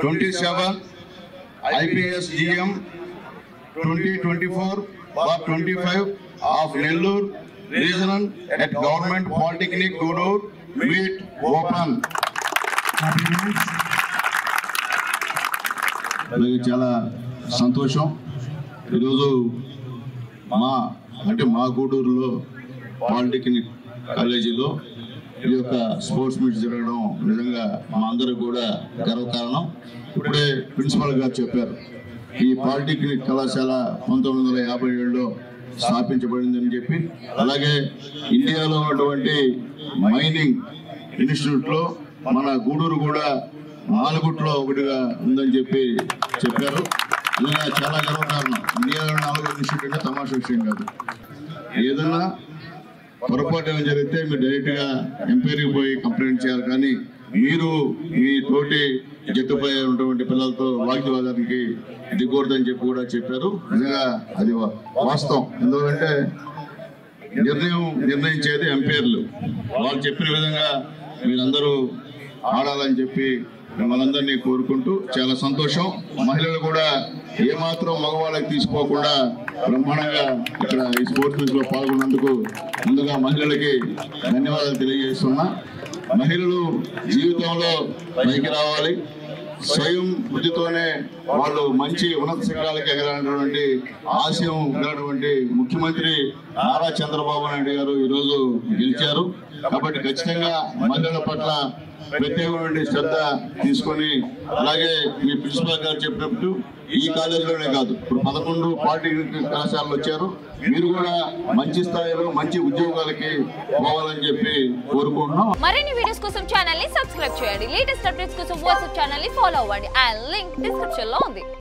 27 IPS GM 2024/25 of Nellore Regional at Government Polytechnic Gudur meet open. చాలా సంతోషం. ఈరోజు మా గూడూరులో పాలిటెక్నిక్ కాలేజీలో ఈ యొక్క స్పోర్ట్స్ మీట్ జరగడం నిజంగా మా అందరికి కూడా గర్వకారణం. ఇప్పుడే ప్రిన్సిపల్ గారు చెప్పారు, ఈ పాలిటెక్నిక్ కళాశాల 1957లో స్థాపించబడిందని చెప్పి, అలాగే ఇండియాలో ఉన్నటువంటి మైనింగ్ ఇన్స్టిట్యూట్లో మన గూడూరు కూడా 4 ఒకటిగా ఉందని చెప్పారు. ఇలా చాలా గర్వకారణం. ఇండియాలో 4 ఇన్స్టిట్యూట్ అంటే తమాషా విషయం కాదు. ఏదన్నా పొరపాటు ఏమైనా జరిగితే మీరు డైరెక్ట్గా ఎంక్వైరీకి పోయి కంప్లైంట్ చేయాలి, కానీ మీరు మీ తోటి జట్టుపై ఉన్నటువంటి పిల్లలతో వాగ్వివాదానికి దిగకూడదని కూడా చెప్పారు. నిజంగా అది వాస్తవం. ఎందుకంటే నిర్ణయించేది ఎంపైర్లు. వాళ్ళు చెప్పిన విధంగా మీరందరూ ఆడాలని చెప్పి మిమ్మల్ని కోరుకుంటూ చాలా సంతోషం. మహిళలు కూడా ఏమాత్రం మగవాళ్ళకి తీసుకోకుండా బ్రహ్మాండంగా ఇక్కడ ఈ స్పోర్ట్స్ మీట్ లో పాల్గొన్నందుకు ముందుగా మహిళలకి ధన్యవాదాలు తెలియజేస్తున్నా. మహిళలు జీవితంలో పైకి రావాలి, స్వయం బుద్ధితోనే వాళ్ళు మంచి ఉన్నత శిఖరాలకు ఎగరాలన్నటువంటి ఆశయం కలిగినటువంటి ముఖ్యమంత్రి నారా చంద్రబాబు నాయుడు గారు ఈరోజు గెలిచారు. కాబట్టి ఖచ్చితంగా మహిళల పట్ల ప్రత్యేకమైన శ్రద్ధ తీసుకొని, అలాగే మీ ప్రిన్సిపల్ గారు చెప్పినట్టు ఈ కాలేజీలోనే కాదు, ఇప్పుడు 11 పాలిటెక్నిక్ కళాశాలలు వచ్చారు. మీరు కూడా మంచి స్థాయిలో మంచి ఉద్యోగాలకి పోవాలని చెప్పి కోరుకుంటున్నాం. మరిన్ని వీడియోస్ కోసం ఛానల్ ని సబ్స్క్రైబ్ చేయండి. లేటెస్ట్ అప్డేట్స్ కోసం వాట్సాప్ ఛానల్ ని ఫాలో అవ్వండి. ఆ లింక్ డిస్క్రిప్షన్ లో ఉంది.